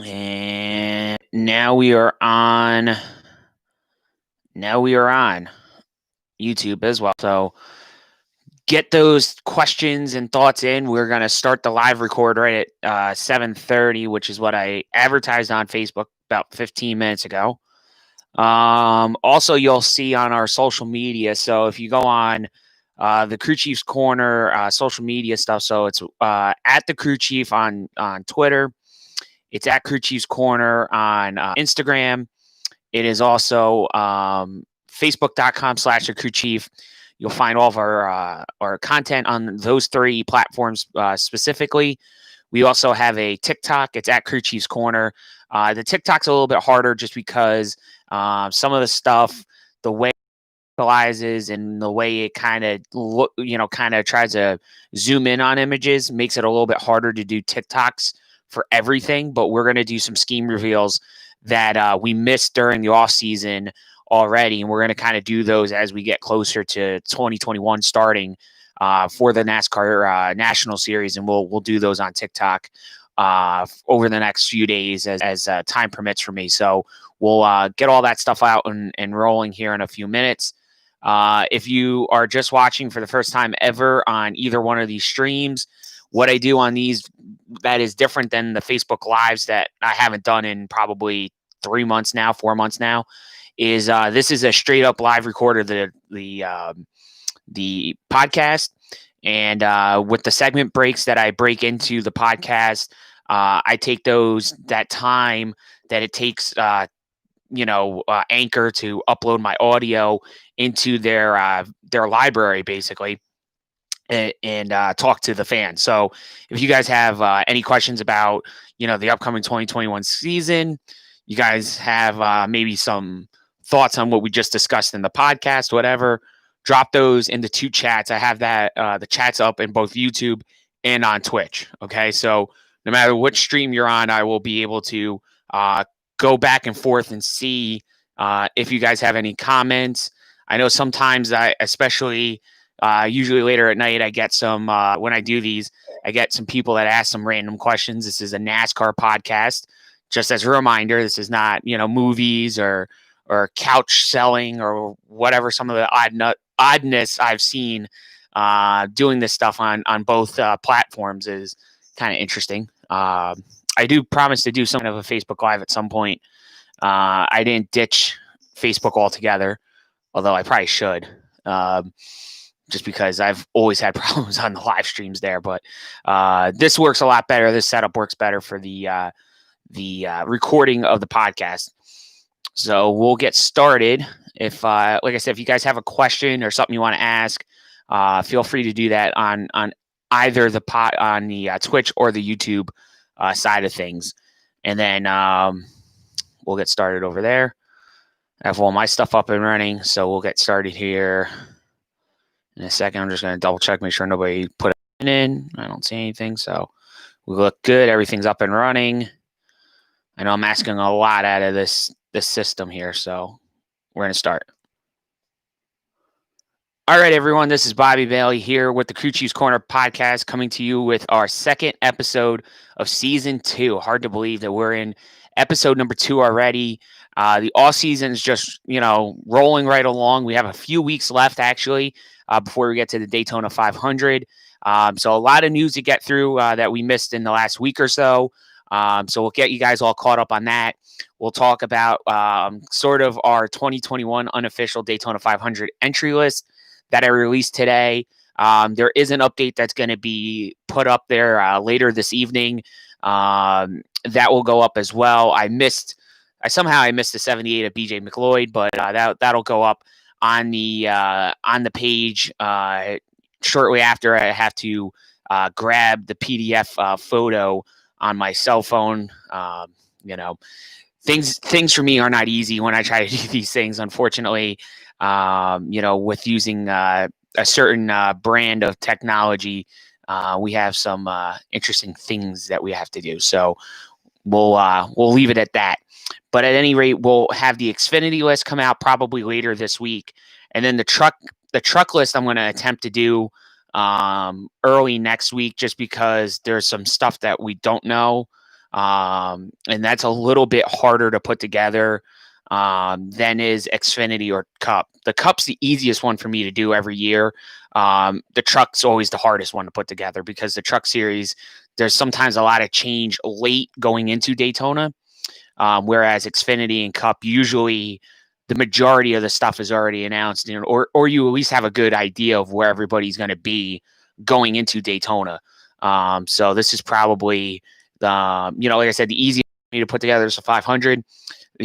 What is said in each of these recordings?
And now we are on. Now we are on YouTube as well. So get those questions and thoughts in. We're gonna start the live record right at 7:30, which is what I advertised on Facebook about 15 minutes ago. Also, you'll see on our social media. So if you go on the Crew Chief's Corner social media stuff, so it's at the Crew Chief on Twitter. It's at Crew Chief's Corner on Instagram. It is also Facebook.com/the Crew Chief. You'll find all of our content on those three platforms specifically. We also have a TikTok. It's at Crew Chief's Corner. The TikTok's a little bit harder just because some of the stuff, the way it realizes and the way it kind of tries to zoom in on images makes it a little bit harder to do TikToks for everything. But we're going to do some scheme reveals that we missed during the off season already, and we're going to kind of do those as we get closer to 2021 starting for the NASCAR National Series, and we'll do those on TikTok over the next few days as time permits for me. So we'll get all that stuff out and rolling here in a few minutes. If you are just watching for the first time ever on either one of these streams, what I do on these that is different than the Facebook Lives that I haven't done in probably 4 months now, is this is a straight up live record of the podcast, and with the segment breaks that I break into the podcast, I take that time that it takes Anchor to upload my audio into their library basically, and talk to the fans. So if you guys have any questions about the upcoming 2021 season, you guys have maybe some thoughts on what we just discussed in the podcast, whatever, drop those into two chats. I have that the chats up in both YouTube and on Twitch. Okay, so no matter what stream you're on, I will be able to go back and forth and see if you guys have any comments. I know sometimes especially usually later at night, I get some, when I do these, I get some people that ask some random questions. This is a NASCAR podcast. Just as a reminder, this is not, movies or couch selling or whatever, some of the oddness I've seen doing this stuff on both platforms is kind of interesting. I do promise to do some kind of a Facebook Live at some point. I didn't ditch Facebook altogether, although I probably should. Just because I've always had problems on the live streams there, but this works a lot better. This setup works better for the recording of the podcast. So we'll get started. If, like I said, if you guys have a question or something you want to ask, feel free to do that on either the Twitch or the YouTube side of things, and then we'll get started over there. I have all my stuff up and running, so we'll get started here in a second. I'm just going to double check, make sure nobody put it in. I don't see anything, so we look good. Everything's up and running. I know I'm asking a lot out of this system here, so we're going to start. All right, everyone, this is Bobby Bailey here with the Crew Chief's Corner podcast, coming to you with our second episode of season 2. Hard to believe that we're in episode number 2 already. The off season is just, rolling right along. We have a few weeks left, actually, before we get to the Daytona 500. So a lot of news to get through that we missed in the last week or so. So we'll get you guys all caught up on that. We'll talk about sort of our 2021 unofficial Daytona 500 entry list that I released today. There is an update that's going to be put up there later this evening. That will go up as well. I somehow missed the 78 of BJ McLeod, but that'll go up on the page shortly after. I have to grab the PDF photo on my cell phone. Things for me are not easy when I try to do these things, unfortunately. With using a certain brand of technology, we have some interesting things that we have to do. So we'll leave it at that. But at any rate, we'll have the Xfinity list come out probably later this week, and then the truck list I'm going to attempt to do early next week, just because there's some stuff that we don't know and that's a little bit harder to put together than is Xfinity or Cup. The Cup's the easiest one for me to do every year. The Truck's always the hardest one to put together because the Truck Series, there's sometimes a lot of change late going into Daytona, whereas Xfinity and Cup, usually the majority of the stuff is already announced, or you at least have a good idea of where everybody's going to be going into Daytona. So this is probably like I said, the easiest for me to put together is a 500. For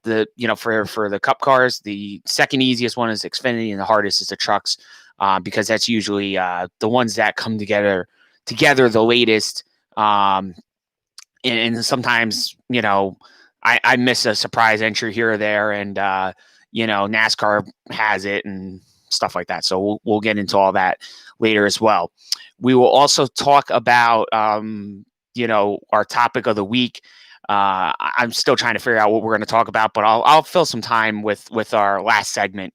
the Cup cars, the second easiest one is Xfinity, and the hardest is the Trucks, because that's usually the ones that come together the latest. And sometimes, I miss a surprise entry here or there, and NASCAR has it and stuff like that. So we'll get into all that later as well. We will also talk about our topic of the week. I'm still trying to figure out what we're going to talk about, but I'll fill some time with our last segment,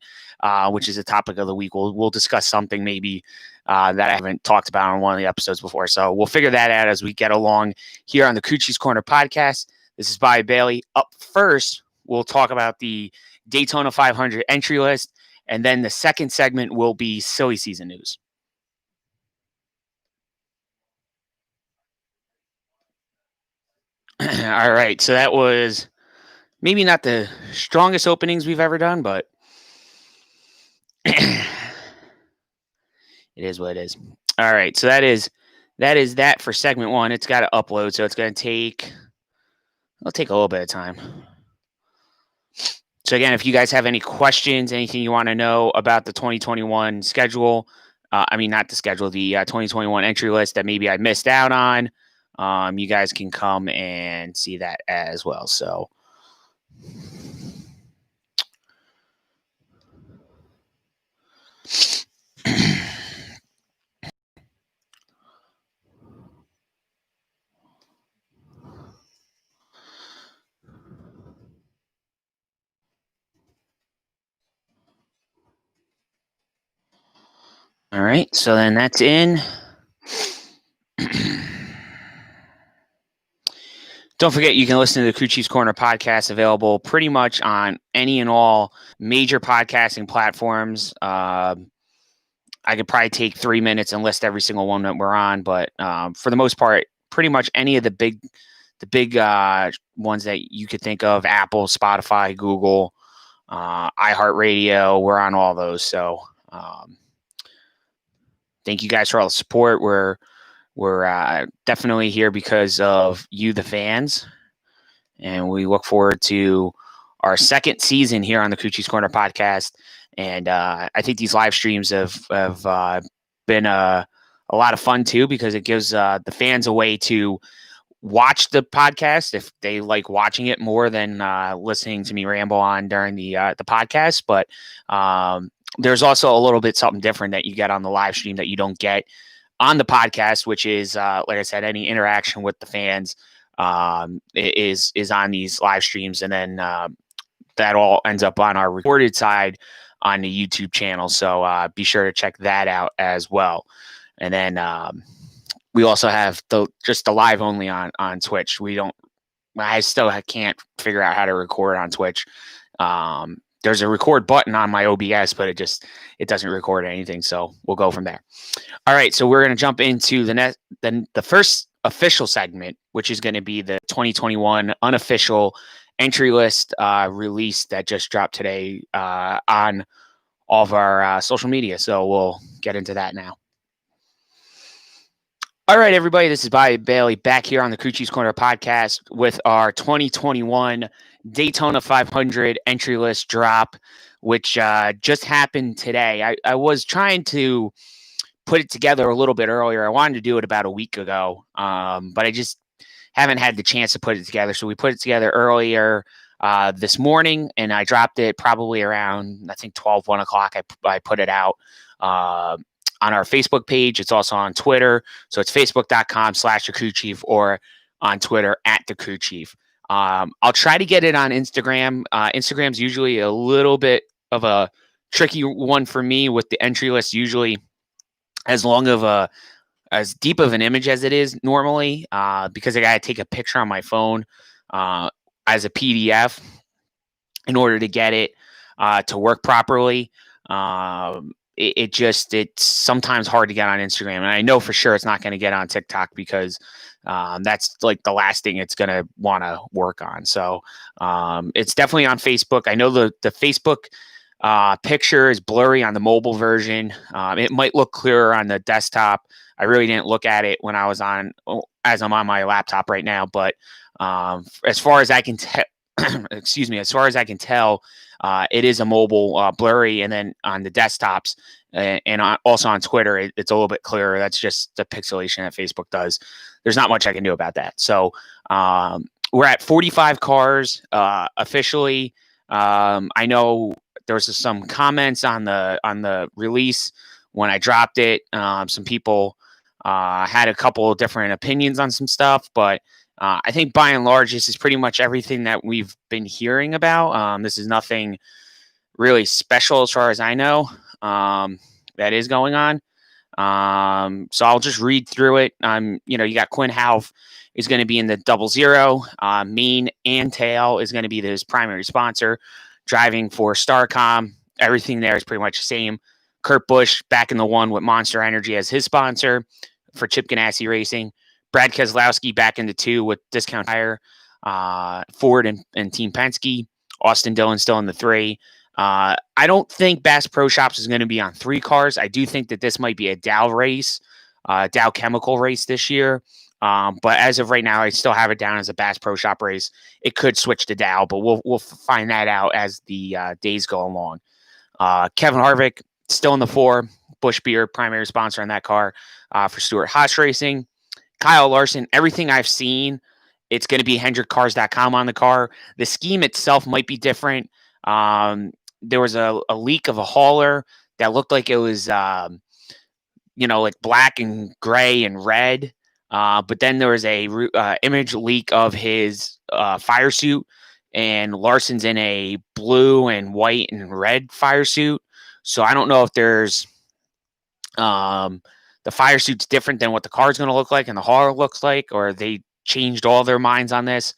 which is the topic of the week. We'll discuss something maybe that I haven't talked about on one of the episodes before. So we'll figure that out as we get along here on the Coochie's Corner podcast. This is Bobby Bailey. Up first, we'll talk about the Daytona 500 entry list, and then the second segment will be silly season news. All right, so that was maybe not the strongest openings we've ever done, but it is what it is. All right, so that is that for segment one. It's got to upload, so it's going to take a little bit of time. So again, if you guys have any questions, anything you want to know about the 2021 schedule, not the schedule, the 2021 entry list that maybe I missed out on, you guys can come and see that as well. So all right, so then that's in. Don't forget, you can listen to the Coochie's Corner podcast, available pretty much on any and all major podcasting platforms. I could probably take 3 minutes and list every single one that we're on, but for the most part, pretty much any of the big ones that you could think of: Apple, Spotify, Google, iHeartRadio. We're on all those. So thank you guys for all the support. We're definitely here because of you, the fans, and we look forward to our second season here on the Coochie's Corner podcast. And I think these live streams have been a lot of fun too, because it gives the fans a way to watch the podcast if they like watching it more than listening to me ramble on during the podcast. But there's also a little bit something different that you get on the live stream that you don't get on the podcast, which is, like I said, any interaction with the fans is on these live streams. And then that all ends up on our recorded side on the YouTube channel. So be sure to check that out as well. And then we also have the live only on Twitch. I still can't figure out how to record on Twitch. There's a record button on my OBS, but it doesn't record anything. So we'll go from there. All right. So we're going to jump into the first official segment, which is going to be the 2021 unofficial entry list release that just dropped today on all of our social media. So we'll get into that now. All right, everybody, this is Bobby Bailey back here on the Coochie's Corner podcast with our 2021 Daytona 500 entry list drop, which just happened today. I was trying to put it together a little bit earlier. I wanted to do it about a week ago, but I just haven't had the chance to put it together. So we put it together earlier this morning, and I dropped it probably around, I think, 1 o'clock. I put it out on our Facebook page. It's also on Twitter. So it's facebook.com/thecrewchief or on Twitter @thecrewchief. I'll try to get it on Instagram. Instagram's usually a little bit of a tricky one for me with the entry list. Usually as long of a as deep of an image as it is normally, because I got to take a picture on my phone as a PDF in order to get it to work properly. It's sometimes hard to get on Instagram, and I know for sure it's not going to get on TikTok because that's like the last thing it's going to want to work on. So it's definitely on Facebook. I know the Facebook picture is blurry on the mobile version. It might look clearer on the desktop. I really didn't look at it when I was as I'm on my laptop right now. But as far as I can tell, excuse me, as far as I can tell, it is a mobile blurry, and then on the desktops and also on Twitter, it's a little bit clearer. That's just the pixelation that Facebook does. There's not much I can do about that. So we're at 45 cars officially. I know there was some comments on the release when I dropped it. Some people had a couple of different opinions on some stuff, but I think by and large, this is pretty much everything that we've been hearing about. This is nothing really special as far as I know that is going on. So I'll just read through it. You got Quinn Half is going to be in the 00. Main and Tail is going to be his primary sponsor. Driving for Starcom, everything there is pretty much the same. Kurt Busch back in the 1 with Monster Energy as his sponsor for Chip Ganassi Racing. Brad Keselowski back in the 2 with Discount Tire, Ford and Team Penske. Austin Dillon still in the 3. I don't think Bass Pro Shops is going to be on 3 cars. I do think that this might be a Dow race, Dow Chemical race this year. But as of right now, I still have it down as a Bass Pro Shop race. It could switch to Dow, but we'll find that out as the days go along. Kevin Harvick still in the 4. Busch Beer, primary sponsor on that car for Stewart-Haas Racing. Kyle Larson, everything I've seen, it's going to be HendrickCars.com on the car. The scheme itself might be different. There was a leak of a hauler that looked like it was, like black and gray and red. But then there was a image leak of his fire suit, and Larson's in a blue and white and red fire suit. So I don't know if there's the fire suit's different than what the car's going to look like and the hauler looks like, or they changed all their minds on this.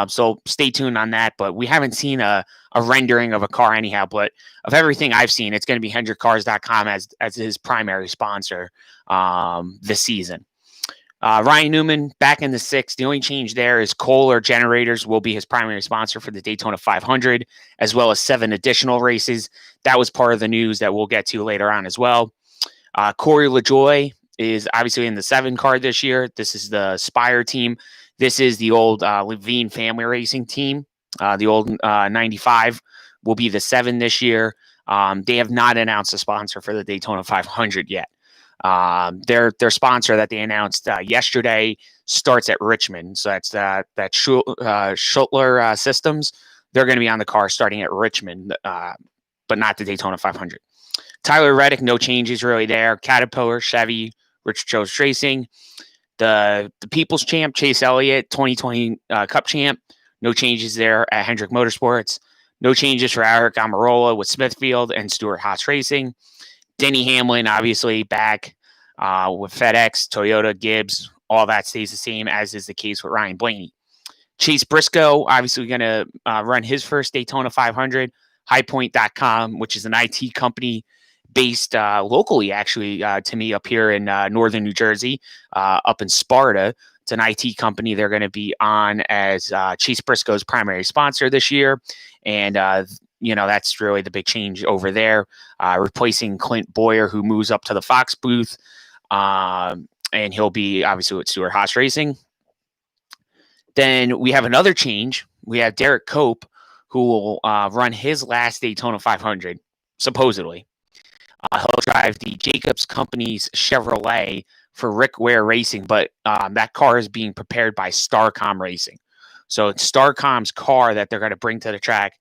So stay tuned on that. But we haven't seen a rendering of a car anyhow. But of everything I've seen, it's going to be HendrickCars.com as his primary sponsor this season. Ryan Newman back in the 6. The only change there is Kohler Generators will be his primary sponsor for the Daytona 500, as well as 7 additional races. That was part of the news that we'll get to later on as well. Corey LaJoie is obviously in the 7 car this year. This is the Spire team. This is the old Levine family racing team. The old 95 will be the 7 this year. They have not announced a sponsor for the Daytona 500 yet. Their sponsor that they announced yesterday starts at Richmond. So that's that Schuttler Systems. They're going to be on the car starting at Richmond, but not the Daytona 500. Tyler Reddick, no changes really there. Caterpillar, Chevy, Richard Childress Racing. The People's Champ, Chase Elliott, 2020 Cup Champ. No changes there at Hendrick Motorsports. No changes for Eric Amarola with Smithfield and Stewart-Haas Racing. Denny Hamlin, obviously, back with FedEx, Toyota, Gibbs. All that stays the same, as is the case with Ryan Blaney. Chase Briscoe, obviously going to run his first Daytona 500. Highpoint.com, which is an IT company based locally, actually, to me, up here in northern New Jersey, up in Sparta. It's an IT company. They're going to be on as Chase Briscoe's primary sponsor this year. And, that's really the big change over there, replacing Clint Boyer, who moves up to the Fox booth. And he'll be, obviously, with Stewart-Haas Racing. Then we have another change. We have Derek Cope, who will run his last Daytona 500, supposedly. He'll drive the Jacobs Company's Chevrolet for Rick Ware Racing, but that car is being prepared by Starcom Racing. So it's Starcom's car that they're going to bring to the track,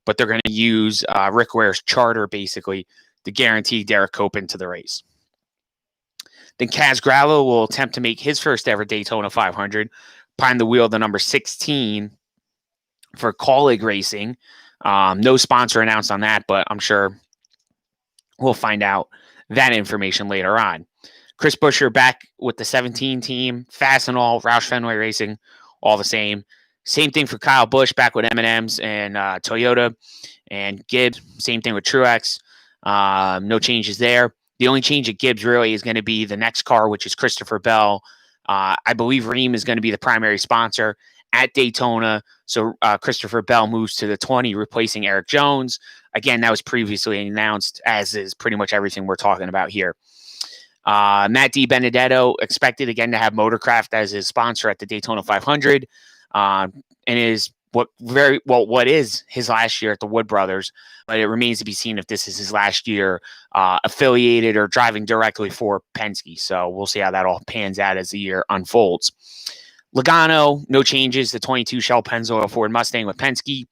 but they're going to use Rick Ware's charter, basically, to guarantee Derek Cope into the race. Then Kaz Gralla will attempt to make his first ever Daytona 500, behind the wheel of the number 16 for Colleague Racing. No sponsor announced on that, but I'm sure we'll find out that information later on. Chris Buescher back with the 17 team, fast and all, Roush Fenway Racing, all the same. Same thing for Kyle Busch back with M&M's and Toyota and Gibbs. Same thing with Truex. No changes there. The only change at Gibbs really is going to be the next car, which is Christopher Bell. I believe Ream is going to be the primary sponsor at Daytona. So Christopher Bell moves to the 20, replacing Eric Jones. Again, that was previously announced, as is pretty much everything we're talking about here. Matt DiBenedetto expected again to have Motorcraft as his sponsor at the Daytona 500, and is what is his last year at the Wood Brothers, but it remains to be seen if this is his last year affiliated or driving directly for Penske. So we'll see how that all pans out as the year unfolds. Logano, no changes. The 22 Shell Pennzoil Ford Mustang with Penske.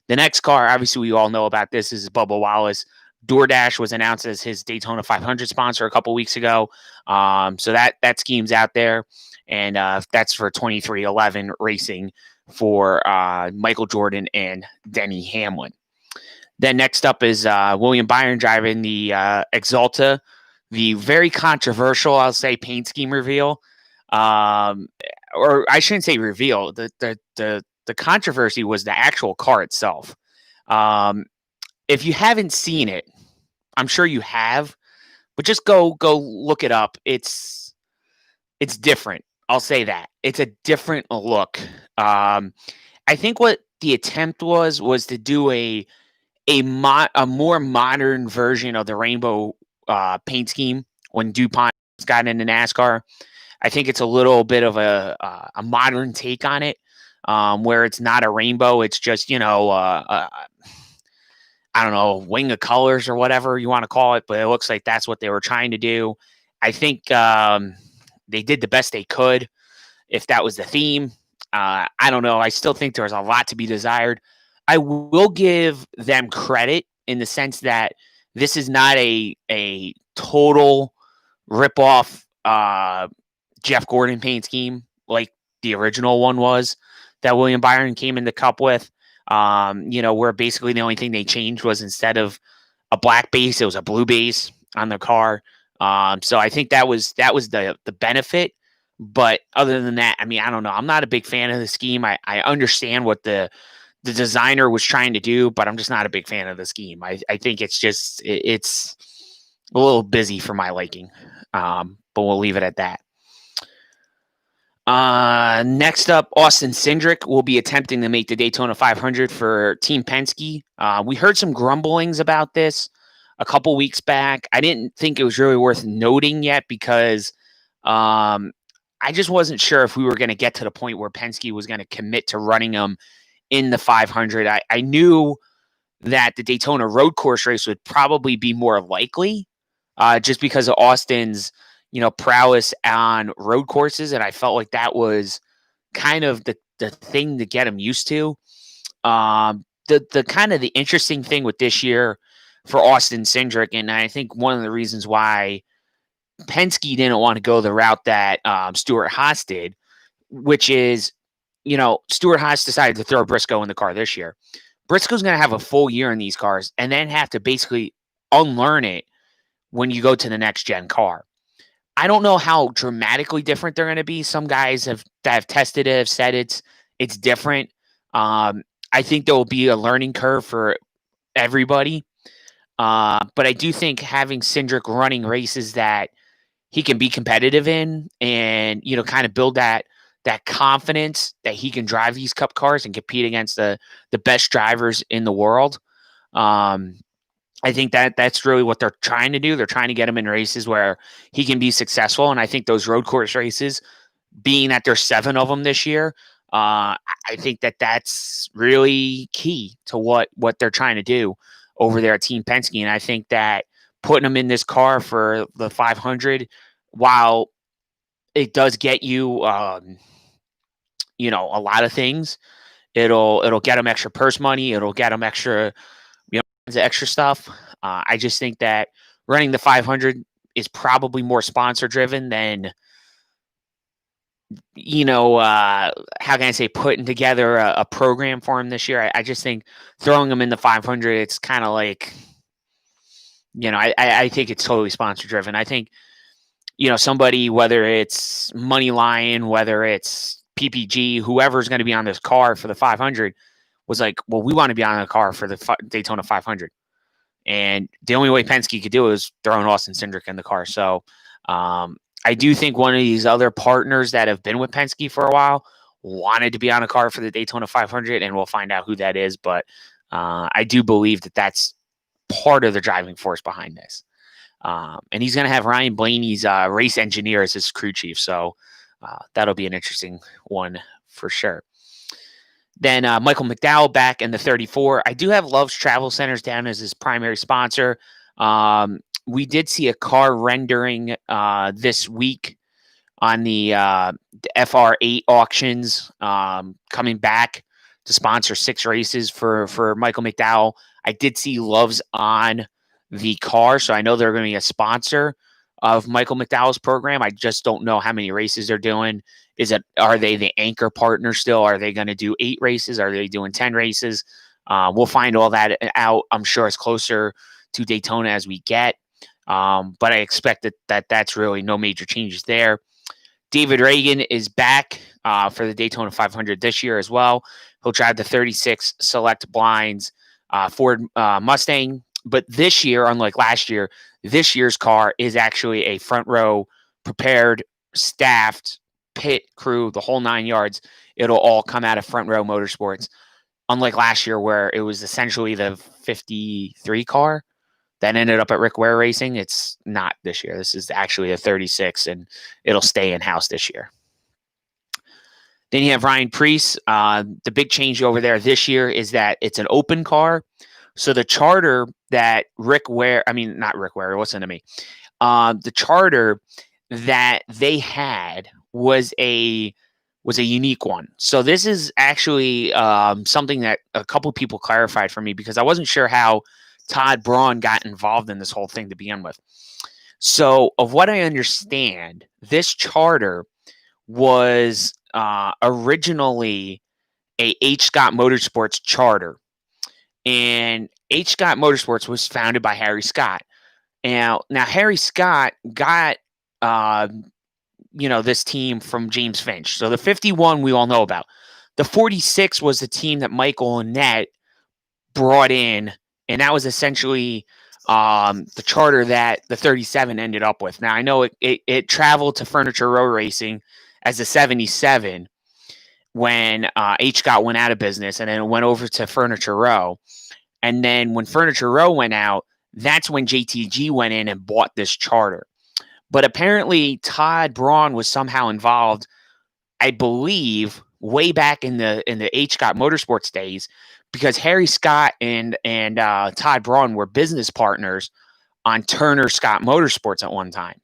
The next car, obviously we all know about this, is Bubba Wallace. DoorDash was announced as his Daytona 500 sponsor a couple weeks ago. So that scheme's out there. And that's for 2311 Racing for Michael Jordan and Denny Hamlin. Then next up is William Byron driving the Exalta, the very controversial, I'll say, paint scheme reveal. Or I shouldn't say reveal. The controversy was the actual car itself. If you haven't seen it, I'm sure you have, but just go look it up. It's different. I'll say that. It's a different look. I think what the attempt was to do a more modern version of the rainbow paint scheme when DuPont got into NASCAR. I think it's a little bit of a modern take on it, where it's not a rainbow. It's just, I don't know, wing of colors or whatever you want to call it, but it looks like that's what they were trying to do. I think they did the best they could, if that was the theme. I don't know. I still think there's a lot to be desired. I will give them credit in the sense that this is not a total ripoff Jeff Gordon paint scheme like the original one was that William Byron came in the Cup with. Where basically the only thing they changed was instead of a black base, it was a blue base on the car. So I think that was the benefit. But other than that, I mean, I don't know. I'm not a big fan of the scheme. I understand what the designer was trying to do, but I'm just not a big fan of the scheme. I think it's just it's a little busy for my liking. But we'll leave it at that. Next up, Austin Cindric will be attempting to make the Daytona 500 for Team Penske. We heard some grumblings about this a couple weeks back. I didn't think it was really worth noting yet because I just wasn't sure if we were going to get to the point where Penske was going to commit to running them in the 500. I knew that the Daytona road course race would probably be more likely just because of Austin's prowess on road courses. And I felt like that was kind of the thing to get him used to. The kind of the interesting thing with this year for Austin Cindric, and I think one of the reasons why Penske didn't want to go the route that Stewart-Haas did, which is, Stewart-Haas decided to throw Briscoe in the car this year. Briscoe's going to have a full year in these cars and then have to basically unlearn it when you go to the next gen car. I don't know how dramatically different they're going to be. Some guys that have tested it have said it's different. I think there will be a learning curve for everybody. But I do think having Cindric running races that he can be competitive in and, kind of build that confidence that he can drive these Cup cars and compete against the best drivers in the world. I think that's really what they're trying to do. They're trying to get him in races where he can be successful. And I think those road course races, being that there's 7 of them this year, I think that's really key to what they're trying to do over there at Team Penske. And I think that putting them in this car for the 500, while it does get you, a lot of things, it'll get them extra purse money. It'll get them extra, the extra stuff. I just think that running the 500 is probably more sponsor driven than, how can I say, putting together a program for him this year. I just think throwing him in the 500, it's kind of like, I think it's totally sponsor driven. I think, somebody, whether it's Money Lion, whether it's PPG, whoever's going to be on this car for the 500 was like, well, we want to be on the car for the Daytona 500. And the only way Penske could do it was throwing Austin Cindric in the car. So I do think one of these other partners that have been with Penske for a while wanted to be on a car for the Daytona 500, and we'll find out who that is. But I do believe that that's part of the driving force behind this. And he's going to have Ryan Blaney's race engineer as his crew chief. So that'll be an interesting one for sure. Then Michael McDowell back in the 34. I do have Love's Travel Centers down as his primary sponsor. We did see a car rendering this week on the FR8 auctions coming back to sponsor 6 races for Michael McDowell. I did see Love's on the car, so I know they're going to be a sponsor of Michael McDowell's program. I just don't know how many races they're doing. Are they the anchor partner still? Are they going to do 8 races? Are they doing 10 races? We'll find all that out. I'm sure it's closer to Daytona as we get. But I expect that's really no major changes there. David Reagan is back for the Daytona 500 this year as well. He'll drive the 36 Select Blinds Ford Mustang. But this year, unlike last year, this year's car is actually a front row prepared, staffed pit crew, the whole 9 yards. It'll all come out of Front Row Motorsports. Unlike last year, where it was essentially the 53 car that ended up at Rick Ware Racing, it's not this year. This is actually a 36, and it'll stay in-house this year. Then you have Ryan Preece. The big change over there this year is that it's an open car. So the charter that not Rick Ware, listen to me. The charter that they had was a unique one. So this is actually something that a couple people clarified for me, because I wasn't sure how Todd Braun got involved in this whole thing to begin with. So of what I understand, this charter was originally a H. Scott Motorsports charter. And H. Scott Motorsports was founded by Harry Scott. Now Harry Scott got this team from James Finch. So the 51 we all know about. The 46 was the team that Michael Annett brought in, and that was essentially the charter that the 37 ended up with. Now I know it traveled to Furniture Row Racing as a 77 when H. Scott went out of business, and then it went over to Furniture Row. And then when Furniture Row went out, that's when JTG went in and bought this charter. But apparently Todd Braun was somehow involved, I believe, way back in the H. Scott Motorsports days, because Harry Scott and Todd Braun were business partners on Turner Scott Motorsports at one time.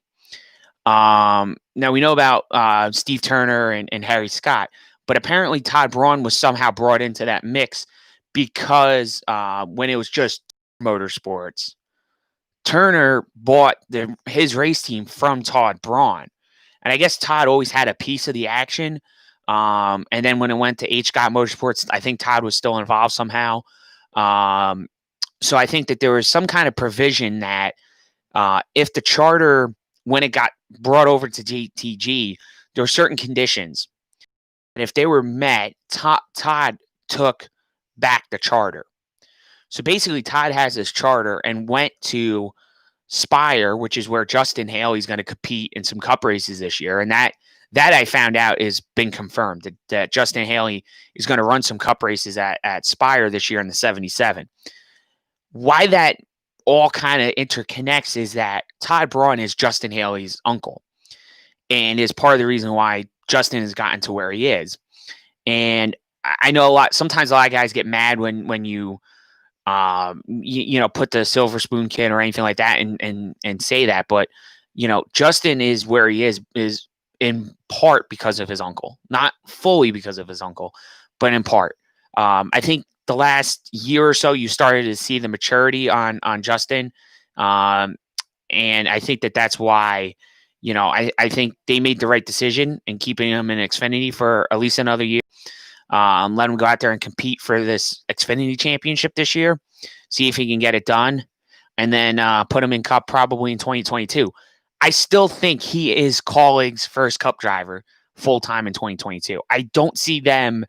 Now we know about Steve Turner and Harry Scott, but apparently Todd Braun was somehow brought into that mix because when it was just Motorsports, Turner bought his race team from Todd Braun. And I guess Todd always had a piece of the action. And then when it went to H. Scott Motorsports, I think Todd was still involved somehow. So I think that there was some kind of provision that if the charter, when it got brought over to JTG, there were certain conditions. And if they were met, Todd took back the charter. So basically, Todd has this charter and went to Spire, which is where Justin Haley's going to compete in some Cup races this year. And that I found out has been confirmed, that Justin Haley is going to run some Cup races at Spire this year in the 77. Why that all kind of interconnects is that Todd Braun is Justin Haley's uncle, and is part of the reason why Justin has gotten to where he is. And I know sometimes a lot of guys get mad when you put the Silver Spoon kid or anything like that and say that. But, Justin is where he is in part because of his uncle, not fully because of his uncle, but in part. I think the last year or so, you started to see the maturity on Justin. And I think that's why, I think they made the right decision in keeping him in Xfinity for at least another year. Let him go out there and compete for this Xfinity championship this year, see if he can get it done, and then put him in Cup probably in 2022. I still think he is Kaulig's first Cup driver full time in 2022. I don't see them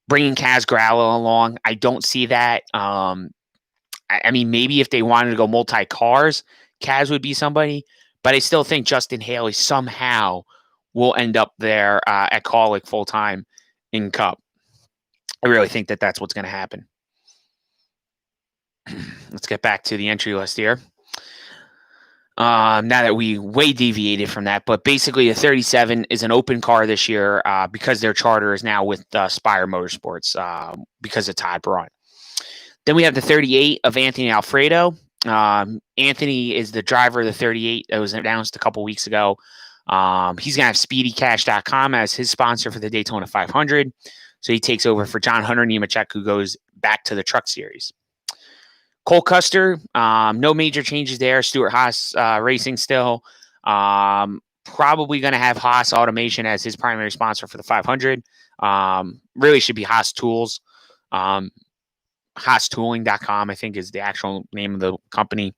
bringing Kaz Gralla along. I don't see that. I mean, maybe if they wanted to go multi cars, Kaz would be somebody. But I still think Justin Haley somehow will end up there at Kaulig full time in Cup. I really think that that's what's going to happen. Let's get back to the entry list here. Now that we way deviated from that, but basically the 37 is an open car this year because their charter is now with Spire Motorsports because of Todd Braun. Then we have the 38 of Anthony Alfredo. Anthony is the driver of the 38 that was announced a couple weeks ago. He's going to have SpeedyCash.com as his sponsor for the Daytona 500. So he takes over for John Hunter Nemechek, who goes back to the Truck Series. Cole Custer, no major changes there. Stuart Haas Racing still. Probably going to have Haas Automation as his primary sponsor for the 500. Really should be Haas Tools. HaasTooling.com, I think, is the actual name of the company.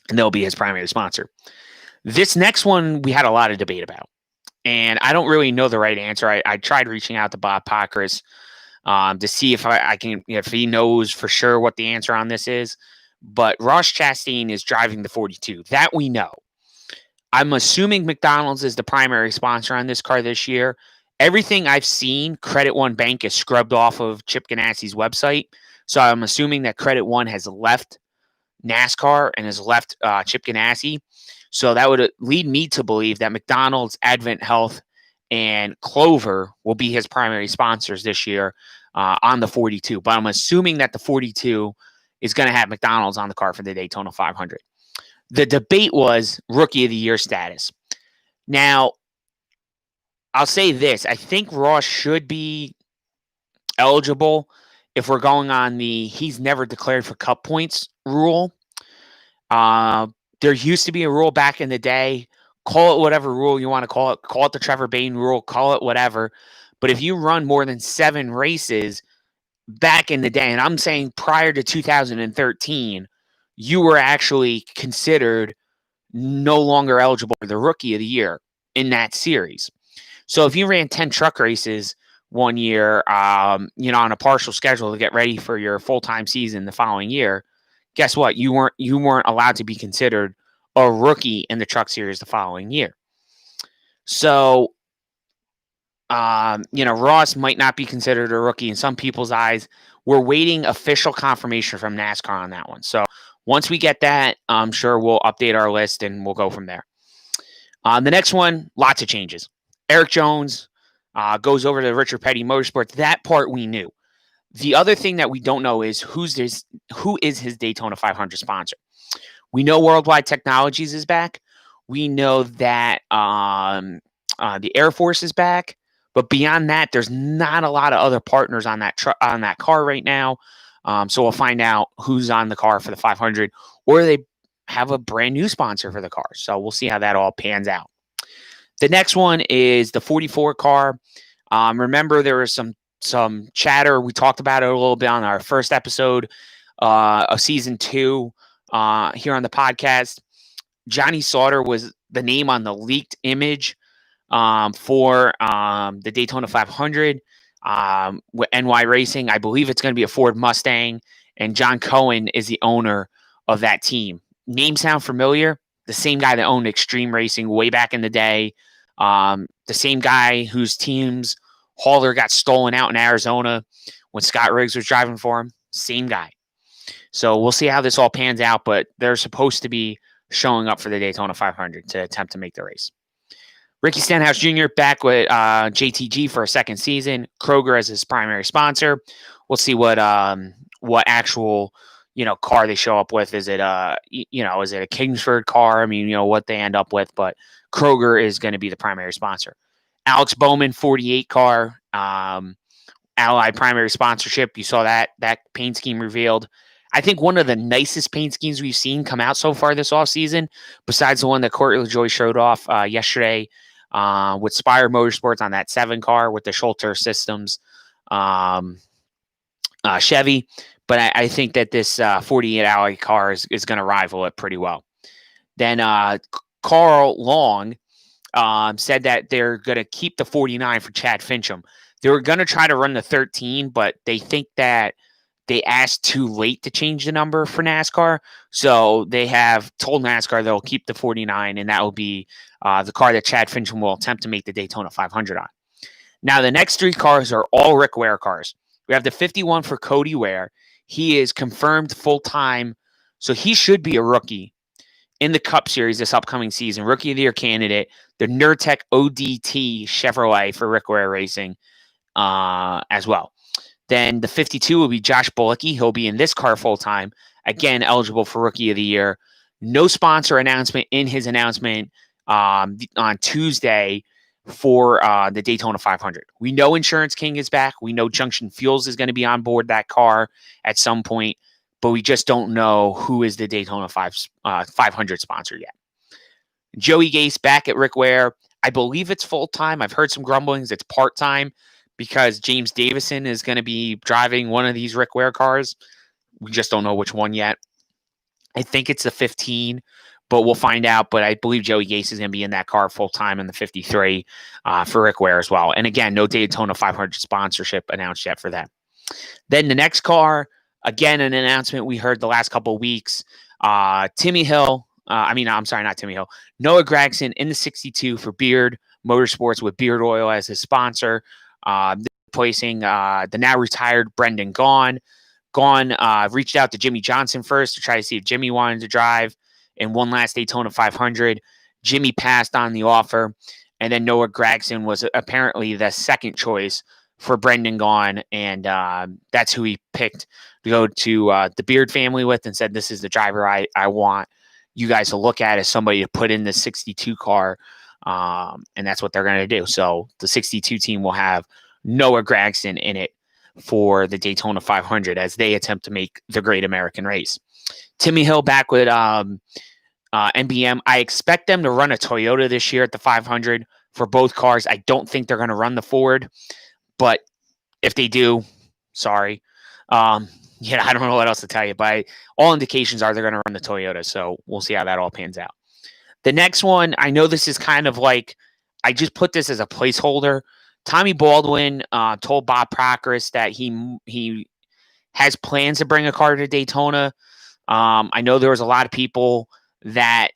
And they'll be his primary sponsor. This next one we had a lot of debate about. And I don't really know the right answer. I tried reaching out to Bob Pockris to see if I can, if he knows for sure what the answer on this is. But Ross Chastain is driving the 42. That we know. I'm assuming McDonald's is the primary sponsor on this car this year. Everything I've seen, Credit One Bank is scrubbed off of Chip Ganassi's website. So I'm assuming that Credit One has left NASCAR and has left Chip Ganassi. So that would lead me to believe that McDonald's, Advent Health, and Clover will be his primary sponsors this year on the 42. But I'm assuming that the 42 is going to have McDonald's on the car for the Daytona 500. The debate was Rookie of the Year status. Now, I'll say this. I think Ross should be eligible if we're going on the he's never declared for Cup points rule. There used to be a rule back in the day. Call it whatever rule you want to call it. Call it the Trevor Bayne rule. Call it whatever. But if you run more than 7 races back in the day, and I'm saying prior to 2013, you were actually considered no longer eligible for the Rookie of the Year in that series. So if you ran 10 truck races one year, on a partial schedule to get ready for your full-time season the following year, guess what? You weren't allowed to be considered a rookie in the Truck Series the following year. So, Ross might not be considered a rookie in some people's eyes. We're waiting official confirmation from NASCAR on that one. So once we get that, I'm sure we'll update our list and we'll go from there. The next one, lots of changes. Eric Jones goes over to Richard Petty Motorsports. That part we knew. The other thing that we don't know is who is his Daytona 500 sponsor. We know Worldwide Technologies is back. We know that the Air Force is back. But beyond that, there's not a lot of other partners on that car right now. So we'll find out who's on the car for the 500, or they have a brand new sponsor for the car. So we'll see how that all pans out. The next one is the 44 car. Remember, there was some chatter. We talked about it a little bit on our first episode of season 2 here on the podcast. Johnny Sauter was the name on the leaked image for the Daytona 500 with NY Racing. I believe it's going to be a Ford Mustang, and John Cohen is the owner of that team. Name sound familiar? The same guy that owned Extreme Racing way back in the day. The same guy whose team's hauler got stolen out in Arizona when Scott Riggs was driving for him. Same guy. So we'll see how this all pans out, but they're supposed to be showing up for the Daytona 500 to attempt to make the race. Ricky Stenhouse Jr. back with JTG for a second season. Kroger as his primary sponsor. We'll see what actual car they show up with. Is it is it a Kingsford car? I mean, what they end up with, but Kroger is going to be the primary sponsor. Alex Bowman 48 car Ally primary sponsorship. You saw that paint scheme revealed. I think one of the nicest paint schemes we've seen come out so far this offseason, besides the one that Corey LaJoie showed off yesterday with Spire Motorsports on that 7 car with the Schulter Systems Chevy. But I think that this 48 Ally car is going to rival it pretty well. Then Carl Long said that they're going to keep the 49 for Chad Fincham. They were going to try to run the 13, but they think that they asked too late to change the number for NASCAR. So they have told NASCAR they'll keep the 49, and that will be the car that Chad Fincham will attempt to make the Daytona 500 on. Now, the next three cars are all Rick Ware cars. We have the 51 for Cody Ware. He is confirmed full-time, so he should be a rookie in the Cup Series this upcoming season. Rookie of the Year candidate. The Nurtec ODT Chevrolet for Rick Ware Racing as well. Then the 52 will be Josh Bilicki. He'll be in this car full-time. Again, eligible for Rookie of the Year. No sponsor announcement in his announcement on Tuesday for the Daytona 500. We know Insurance King is back. We know Junction Fuels is going to be on board that car at some point, but we just don't know who is the Daytona 500 sponsor yet. Joey Gase back at Rick Ware. I believe it's full-time. I've heard some grumblings it's part-time because James Davison is going to be driving one of these Rick Ware cars. We just don't know which one yet. I think it's the 15, but we'll find out. But I believe Joey Gase is going to be in that car full-time in the 53 for Rick Ware as well. And again, no Daytona 500 sponsorship announced yet for that. Then the next car, again, an announcement we heard the last couple of weeks. Timmy Hill. Not Timmy Hill. Noah Gragson in the 62 for Beard Motorsports with Beard Oil as his sponsor. Replacing the now retired Brendan Gaughan. Gaughan reached out to Jimmy Johnson first to try to see if Jimmy wanted to drive in one last Daytona 500. Jimmy passed on the offer, and then Noah Gragson was apparently the second choice for Brendan Gaughan, and that's who he picked to go to the Beard family with and said, this is the driver I want you guys to look at as somebody to put in the 62 car, and that's what they're going to do. So the 62 team will have Noah Gragson in it for the Daytona 500 as they attempt to make the Great American Race. Timmy Hill back with NBM. I expect them to run a Toyota this year at the 500 for both cars. I don't think they're going to run the Ford, but if they do, sorry. I don't know what else to tell you, but all indications are they're going to run the Toyota, so we'll see how that all pans out. The next one, I know this is kind of like, I just put this as a placeholder. Tommy Baldwin told Bob Procris that he has plans to bring a car to Daytona. I know there was a lot of people that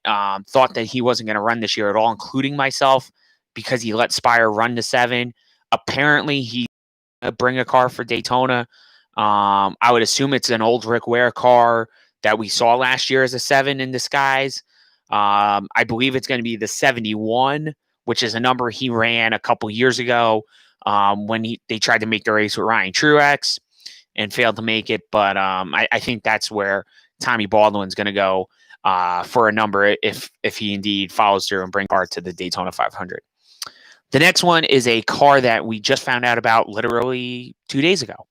thought that he wasn't going to run this year at all, including myself, because he let Spire run to 7. Apparently, he's going to bring a car for Daytona. I would assume it's an old Rick Ware car that we saw last year as a 7 in disguise. I believe it's going to be the 71, which is a number he ran a couple years ago when they tried to make the race with Ryan Truex and failed to make it. But I think that's where Tommy Baldwin's going to go for a number if he indeed follows through and brings a car to the Daytona 500. The next one is a car that we just found out about literally 2 days ago.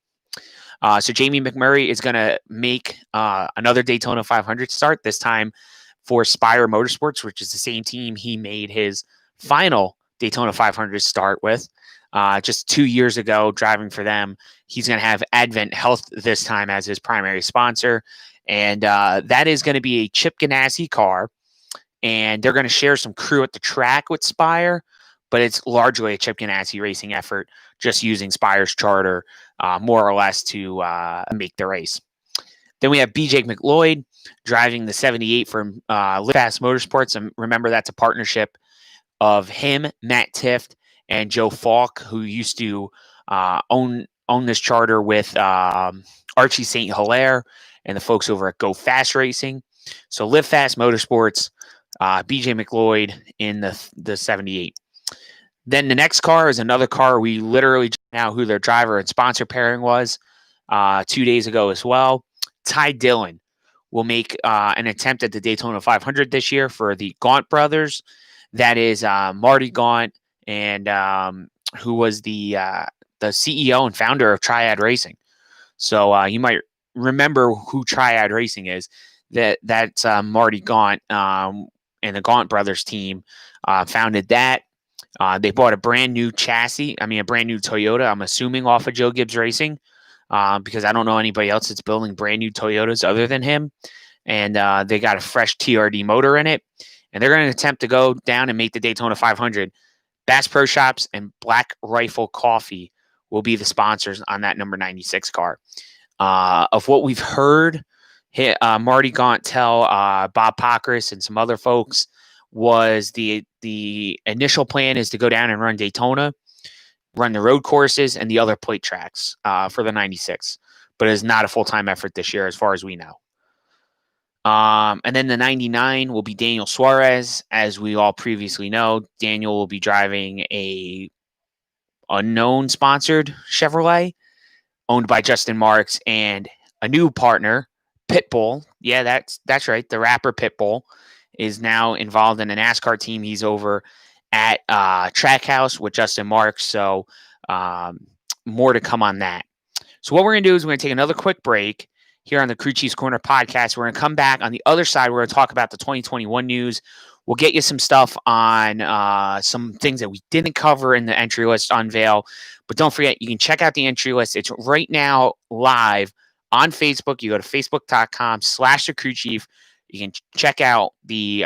So Jamie McMurray is going to make another Daytona 500 start, this time for Spire Motorsports, which is the same team he made his final Daytona 500 start with just 2 years ago, driving for them. He's going to have Advent Health this time as his primary sponsor. And that is going to be a Chip Ganassi car. And they're going to share some crew at the track with Spire, but it's largely a Chip Ganassi racing effort, just using Spire's charter more or less to make the race. Then we have BJ McLeod driving the 78 from Live Fast Motorsports. And remember, that's a partnership of him, Matt Tift, and Joe Falk, who used to own this charter with Archie St. Hilaire and the folks over at Go Fast Racing. So Live Fast Motorsports, BJ McLeod in the 78. Then the next car is another car we literally now who their driver and sponsor pairing was 2 days ago as well. Ty Dillon will make an attempt at the Daytona 500 this year for the Gaunt brothers. That is Marty Gaunt, and who was the CEO and founder of Triad Racing. So you might remember who Triad Racing is. That's Marty Gaunt and the Gaunt brothers team founded that. They bought a brand new chassis. A brand new Toyota, I'm assuming off of Joe Gibbs Racing, because I don't know anybody else that's building brand new Toyotas other than him. And they got a fresh TRD motor in it. and they're going to attempt to go down and make the Daytona 500. Bass Pro Shops and Black Rifle Coffee will be the sponsors on that number 96 car. Of what we've heard, Marty Gauntel, Bob Pockris, and some other folks, was the initial plan is to go down and run Daytona, run the road courses, and the other plate tracks for the 96. But it's not a full-time effort this year as far as we know. And then the 99 will be Daniel Suarez. As we all previously know, Daniel will be driving a unknown sponsored Chevrolet owned by Justin Marks and a new partner, Pitbull. Yeah, that's right. The rapper Pitbull is now involved in a NASCAR team. He's over at Trackhouse with Justin Marks. So more to come on that. So what we're going to do is we're going to take another quick break here on the Crew Chiefs Corner podcast. We're going to come back on the other side. We're going to talk about the 2021 news. We'll get you some stuff on some things that we didn't cover in the entry list unveil. But don't forget, you can check out the entry list. It's right now live on Facebook. You go to facebook.com/the Crew Chief. You can check out the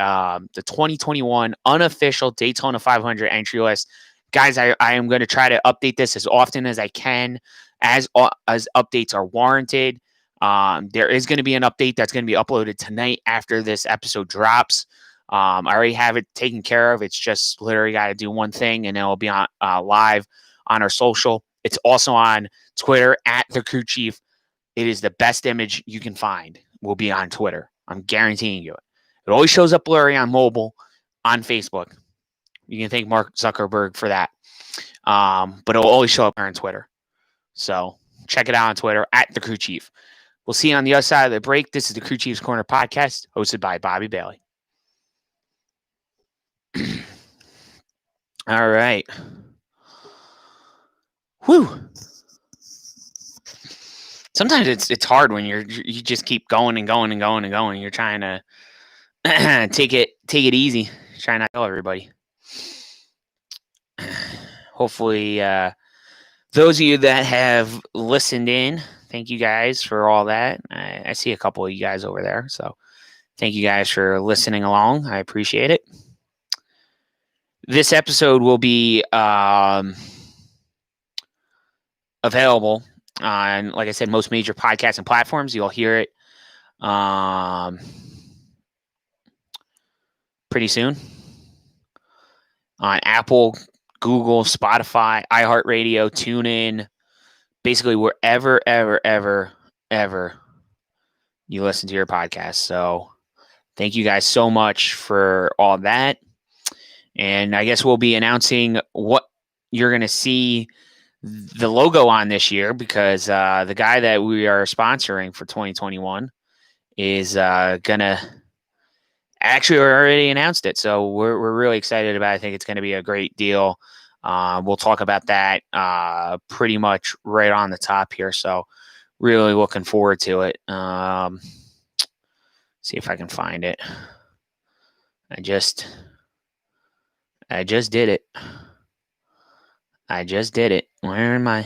2021 unofficial Daytona 500 entry list. Guys, I am going to try to update this as often as I can, as updates are warranted. There is going to be an update that's going to be uploaded tonight after this episode drops. I already have it taken care of. It's just literally got to do one thing, and then it'll be on live on our social. It's also on Twitter at the Crew Chief. It is the best image you can find. Will be on Twitter. I'm guaranteeing you it. It always shows up blurry on mobile, on Facebook. You can thank Mark Zuckerberg for that. But it'll always show up on Twitter. So check it out on Twitter at the Crew Chief. We'll see you on the other side of the break. This is the Crew Chiefs Corner podcast, hosted by Bobby Bailey. All right. Whew. Sometimes it's hard when you just keep going and going and going and going. You're trying to take it easy. Try not to kill everybody. Hopefully, those of you that have listened in, thank you guys for all that. I see a couple of you guys over there, so thank you guys for listening along. I appreciate it. This episode will be available on, like I said, most major podcasts and platforms. You'll hear it pretty soon on Apple, Google, Spotify, iHeartRadio, TuneIn, basically wherever, ever you listen to your podcast. So thank you guys so much for all that. And I guess we'll be announcing what you're going to see the logo on this year, because the guy that we are sponsoring for 2021 is going to actually already announced it. So we're really excited about it. I think it's going to be a great deal. We'll talk about that pretty much right on the top here. So really looking forward to it. See if I can find it. I just did it. Where am I?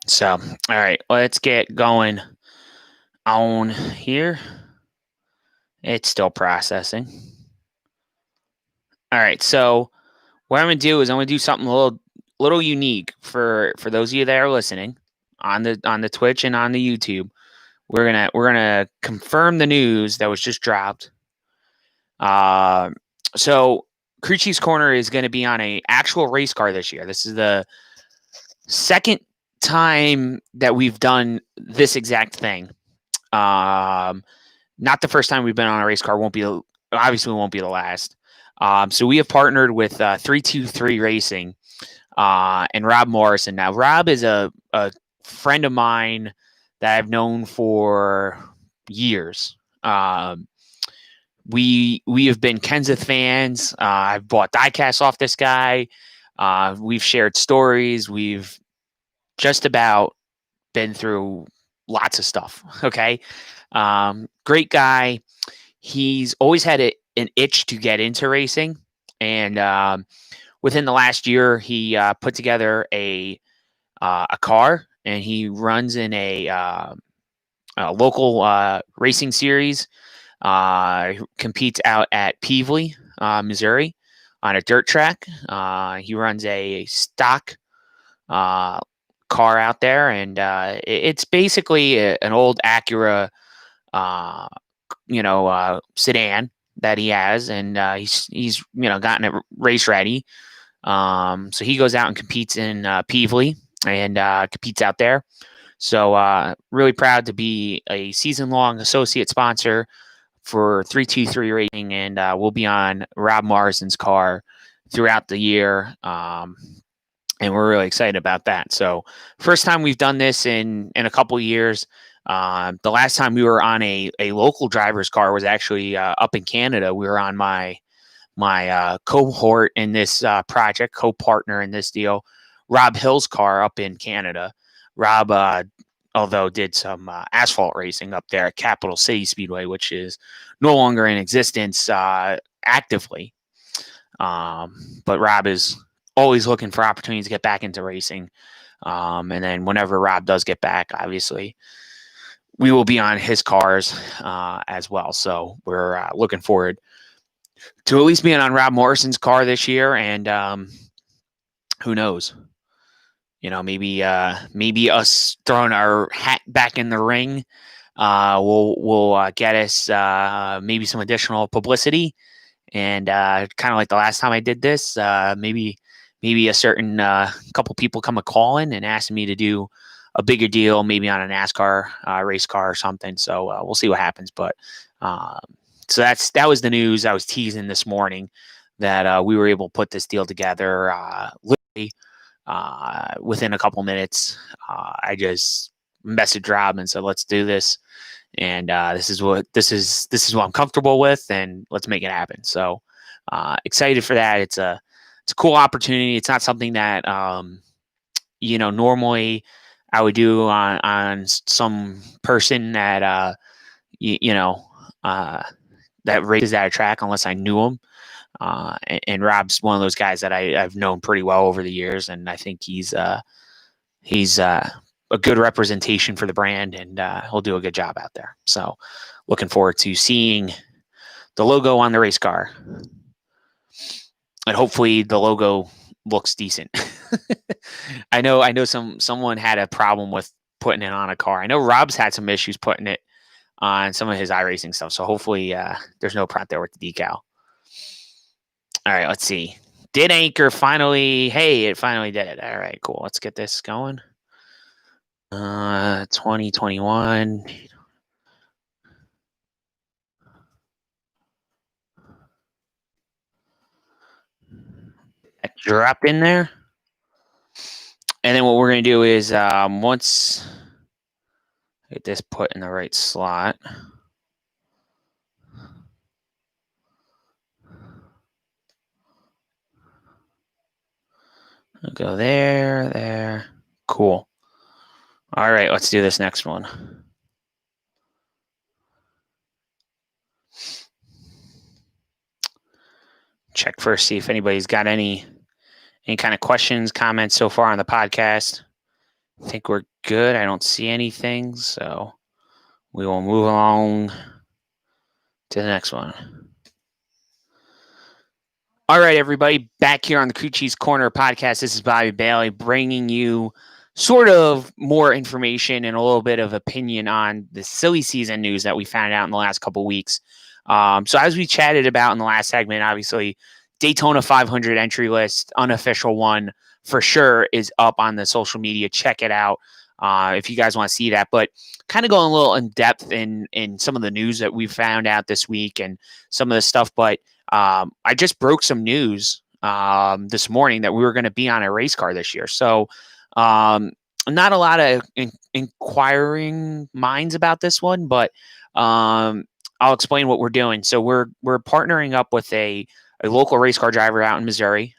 So, all right, let's get going on here. It's still processing. All right, so what I'm going to do is I'm going to do something a little unique for those of you that are listening on the Twitch and on the YouTube. We're gonna confirm the news that was just dropped. So Crew Chiefs Corner is going to be on a actual race car this year. This is the second time that we've done this exact thing. Not the first time we've been on a race car. Obviously won't be the last. So we have partnered with 323 Racing and Rob Morrison. Now, Rob is a friend of mine that I've known for years. We have been Kenseth fans. I've bought diecast off this guy. We've shared stories. We've just about been through lots of stuff. Okay. Great guy. He's always had an itch to get into racing. And within the last year, he put together a car, and he runs in a local racing series. Competes out at Peevely, Missouri, on a dirt track. He runs a stock car out there, and it's basically an old Acura, sedan that he has, and he's gotten it race ready. So he goes out and competes in Peevely and competes out there. So really proud to be a season-long associate sponsor for 323 Racing, and we'll be on Rob Morrison's car throughout the year. And we're really excited about that. So first time we've done this in a couple of years. The last time we were on a local driver's car was actually up in Canada. We were on my cohort in this project, co-partner in this deal, Rob Hill's car up in Canada. Rob, although did some asphalt racing up there at Capital City Speedway, which is no longer in existence actively. But Rob is always looking for opportunities to get back into racing. And then whenever Rob does get back, obviously, we will be on his cars as well. So we're looking forward to at least being on Rob Morrison's car this year. And who knows? Maybe us throwing our hat back in the ring will get us maybe some additional publicity. And kind of like the last time I did this, maybe a certain couple people come a calling and asking me to do a bigger deal, maybe on a NASCAR race car or something. So we'll see what happens. But so that was the news I was teasing this morning, that we were able to put this deal together literally within a couple minutes. I just messaged Rob and said, let's do this. And this is what I'm comfortable with, and let's make it happen. So excited for that. It's a cool opportunity. It's not something that normally I would do on some person that that races at a track unless I knew him. And Rob's one of those guys that I've known pretty well over the years, and I think he's a good representation for the brand, and he'll do a good job out there. So looking forward to seeing the logo on the race car, and hopefully the logo looks decent. I know someone had a problem with putting it on a car. I know Rob's had some issues putting it on some of his iRacing stuff. So hopefully there's no problem there with the decal. All right, let's see. Did Anchor finally? Hey, it finally did it. All right, cool. Let's get this going. 2021. That dropped in there. And then what we're going to do is once get this put in the right slot. I'll go there. Cool. All right, let's do this next one. Check first, see if anybody's got any kind of questions, comments so far on the podcast. I think we're good. I don't see anything, so we will move along to the next one. All right, everybody, back here on the Crew Cheese Corner podcast. This is Bobby Bailey bringing you sort of more information and a little bit of opinion on the silly season news that we found out in the last couple of weeks. So as we chatted about in the last segment, obviously Daytona 500 entry list, unofficial one for sure, is up on the social media. Check it out if you guys want to see that. But kind of going a little in depth in some of the news that we found out this week and some of the stuff. But I just broke some news this morning that we were going to be on a race car this year. So not a lot of inquiring minds about this one, but I'll explain what we're doing. So we're partnering up with a local race car driver out in Missouri.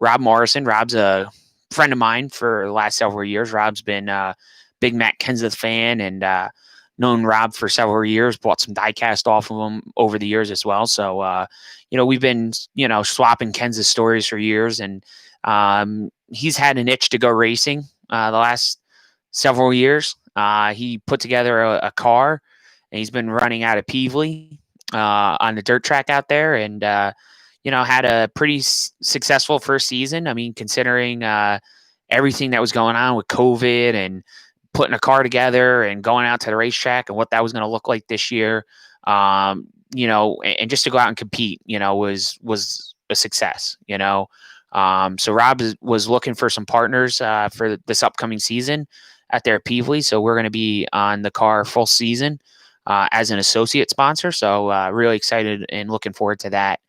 Rob Morrison. Rob's a friend of mine for the last several years. Rob's been a big Matt Kenseth fan, and known Rob for several years. Bought some diecast off of him over the years as well. So we've been swapping Kenseth stories for years, and he's had an itch to go racing the last several years. He put together a car, and he's been running out of Peevely on the dirt track out there, and had a pretty successful first season. I mean, considering everything that was going on with COVID and putting a car together and going out to the racetrack and what that was going to look like this year, and just to go out and compete, was a success. So Rob was looking for some partners for this upcoming season out there at Peevely. So we're going to be on the car full season as an associate sponsor. So really excited and looking forward to that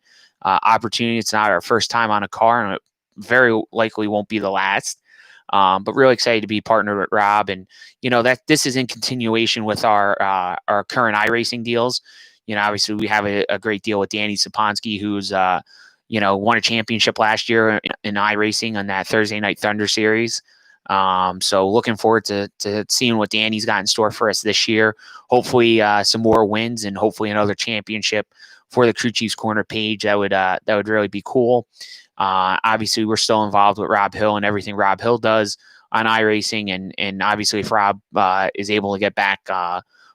opportunity. It's not our first time on a car, and it very likely won't be the last. But really excited to be partnered with Rob, and that this is in continuation with our current iRacing deals. Obviously we have a great deal with Danny Saponsky, who's won a championship last year in iRacing on that Thursday Night Thunder series. So looking forward to seeing what Danny's got in store for us this year. Hopefully some more wins, and hopefully another championship for the Crew Chiefs Corner page. That would really be cool. Obviously we're still involved with Rob Hill and everything Rob Hill does on iRacing, and obviously if Rob is able to get back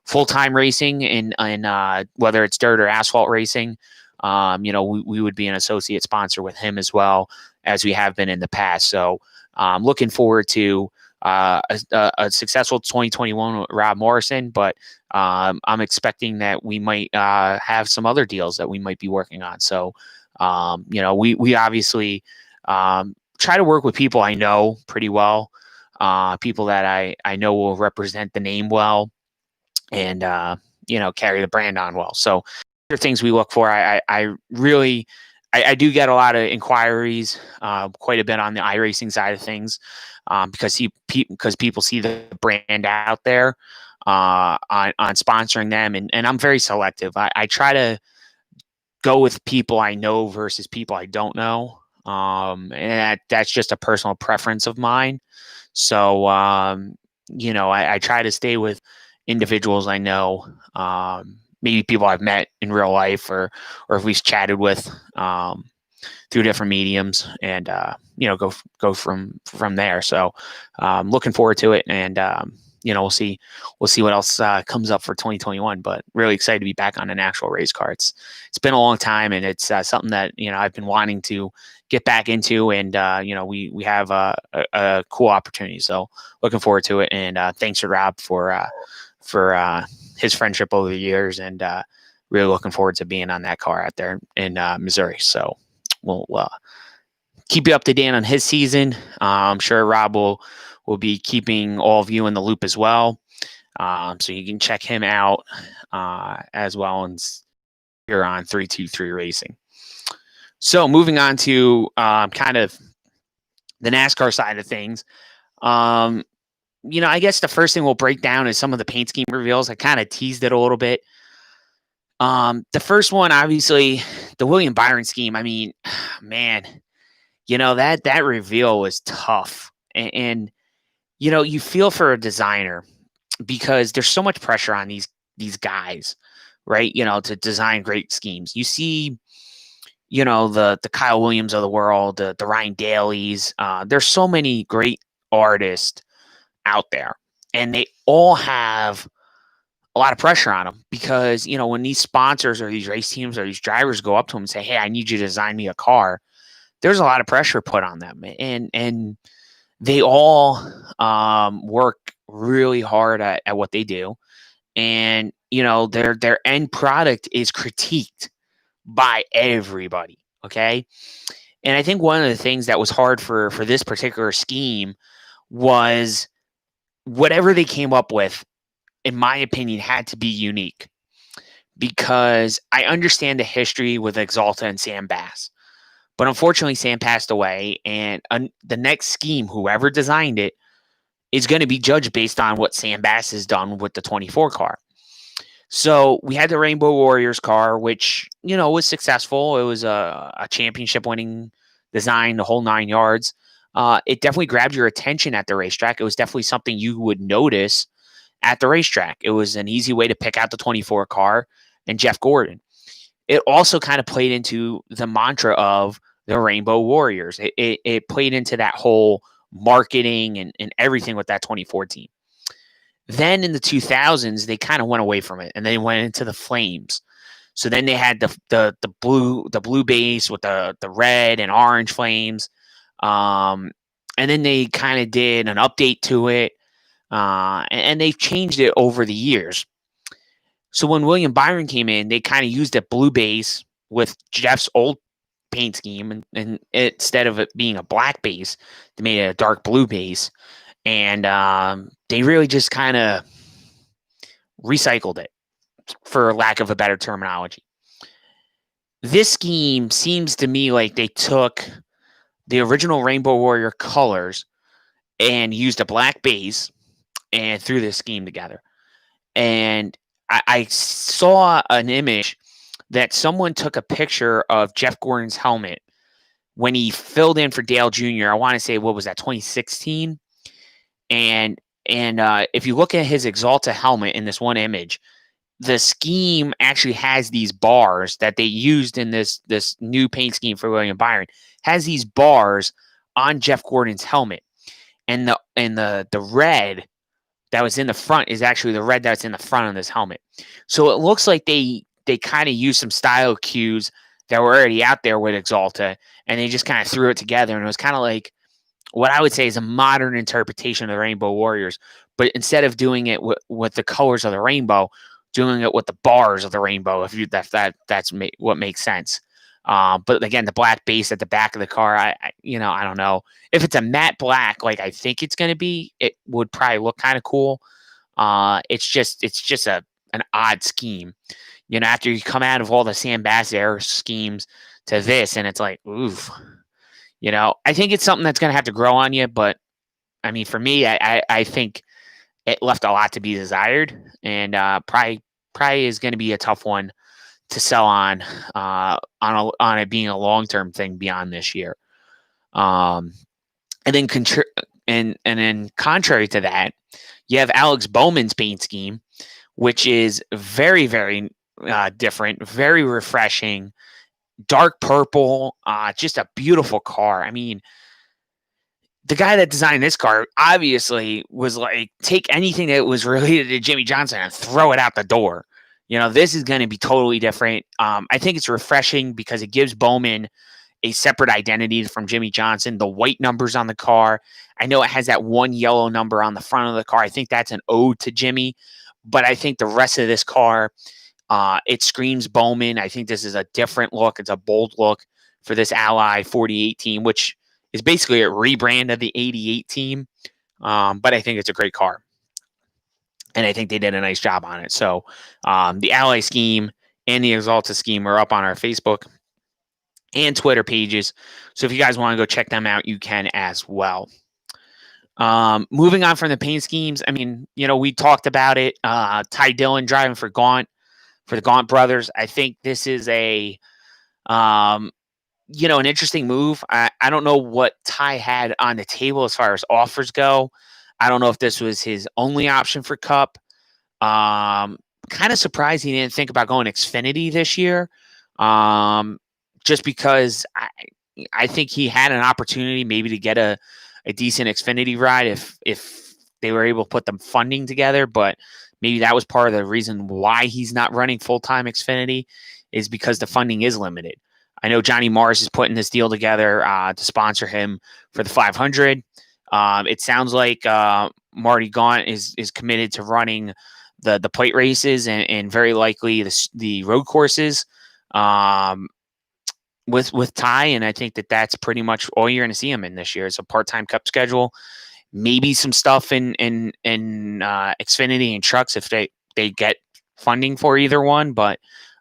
full-time racing and whether it's dirt or asphalt racing, we would be an associate sponsor with him as well, as we have been in the past. So looking forward to a successful 2021 with Rob Morrison, but I'm expecting that we might have some other deals that we might be working on. So we obviously try to work with people I know pretty well, people that I know will represent the name well, and carry the brand on well. So there are things we look for. I do get a lot of inquiries, quite a bit on the iRacing side of things, because people see the brand out there on sponsoring them, and I'm very selective. I try to go with people I know versus people I don't know, and that's just a personal preference of mine. So I try to stay with individuals I know, maybe people I've met in real life, or if we've chatted with through different mediums, and go from there. So looking forward to it, and we'll see what else comes up for 2021. But really excited to be back on an actual race car. It's been a long time, and it's something that I've been wanting to get back into, and we have a cool opportunity. So looking forward to it, and thanks to Rob for his friendship over the years, and really looking forward to being on that car out there in Missouri. So we'll keep you up to date on his season. I'm sure Rob will be keeping all of you in the loop as well. So you can check him out as well, and here on 323 Racing. So moving on to kind of the NASCAR side of things. I guess the first thing we'll break down is some of the paint scheme reveals. I kind of teased it a little bit. The first one, obviously, the William Byron scheme. I mean, man, that reveal was tough. And you feel for a designer, because there's so much pressure on these guys, right? To design great schemes. You see, the Kyle Williams of the world, the Ryan Dailies. There's so many great artists out there, and they all have a lot of pressure on them, because when these sponsors or these race teams or these drivers go up to them and say, "Hey, I need you to design me a car," there's a lot of pressure put on them, and they all work really hard at what they do, and their end product is critiqued by everybody. Okay, and I think one of the things that was hard for this particular scheme was whatever they came up with, in my opinion, had to be unique, because I understand the history with Exalta and Sam Bass, but unfortunately Sam passed away, and the next scheme, whoever designed it, is going to be judged based on what Sam Bass has done with the 24 car. So we had the Rainbow Warriors car, which, was successful. It was a championship winning design, the whole 9 yards. It definitely grabbed your attention at the racetrack. It was definitely something you would notice at the racetrack. It was an easy way to pick out the 24 car and Jeff Gordon. It also kind of played into the mantra of the Rainbow Warriors. It played into that whole marketing and everything with that 2014. Then in the 2000s, they kind of went away from it and they went into the flames. So then they had the blue base with the red and orange flames, and then they kind of did an update to it, and they've changed it over the years. So when William Byron came in, they kind of used a blue base with Jeff's old paint scheme, and instead of it being a black base, they made it a dark blue base, and they really just kind of recycled it, for lack of a better terminology. This scheme seems to me like they took the original Rainbow Warrior colors and used a black base and threw this scheme together. And I saw an image that someone took a picture of Jeff Gordon's helmet when he filled in for Dale Jr. I want to say, what was that, 2016? And if you look at his Exalta helmet in this one image, the scheme actually has these bars that they used in this new paint scheme for William Byron, has these bars on Jeff Gordon's helmet. And the red that was in the front is actually the red that's in the front of this helmet. So it looks like they kind of used some style cues that were already out there with Exalta, and they just kind of threw it together. And it was kind of like what I would say is a modern interpretation of the Rainbow Warriors. But instead of doing it with the colors of the rainbow, doing it with the bars of the rainbow, if that's what makes sense. But again, the black base at the back of the car, I don't know if it's a matte black like I think it's going to be. It would probably look kind of cool. It's just an odd scheme. After you come out of all the Sam Bassett era schemes to this, and it's like, oof. I think it's something that's going to have to grow on you. But I mean, for me, I think it left a lot to be desired, and probably is going to be a tough one to sell on it being a long-term thing beyond this year. And then contrary to that, you have Alex Bowman's paint scheme, which is very, very different, very refreshing, dark purple, just a beautiful car. I mean, the guy that designed this car obviously was like, take anything that was related to Jimmy Johnson and throw it out the door. This is going to be totally different. I think it's refreshing because it gives Bowman a separate identity from Jimmy Johnson. The white numbers on the car, I know it has that one yellow number on the front of the car. I think that's an ode to Jimmy, but I think the rest of this car, it screams Bowman. I think this is a different look. It's a bold look for this Ally 48 team, which is basically a rebrand of the 88 team. But I think it's a great car. And I think they did a nice job on it. So the Ally scheme and the Exalta scheme are up on our Facebook and Twitter pages. So if you guys want to go check them out, you can as well. Moving on from the paint schemes, I mean, we talked about it. Ty Dillon driving for the Gaunt brothers. I think this is an interesting move. I don't know what Ty had on the table as far as offers go. I don't know if this was his only option for Cup. Kind of surprised he didn't think about going Xfinity this year. Just because I think he had an opportunity maybe to get a decent Xfinity ride if they were able to put the funding together. But maybe that was part of the reason why he's not running full-time Xfinity, is because the funding is limited. I know Johnny Mars is putting this deal together to sponsor him for the 500. It sounds like Marty Gaunt is committed to running the plate races and very likely the road courses with Ty. And I think that's pretty much all you're going to see him in this year. It's a part-time Cup schedule, maybe some stuff in Xfinity and trucks if they get funding for either one. But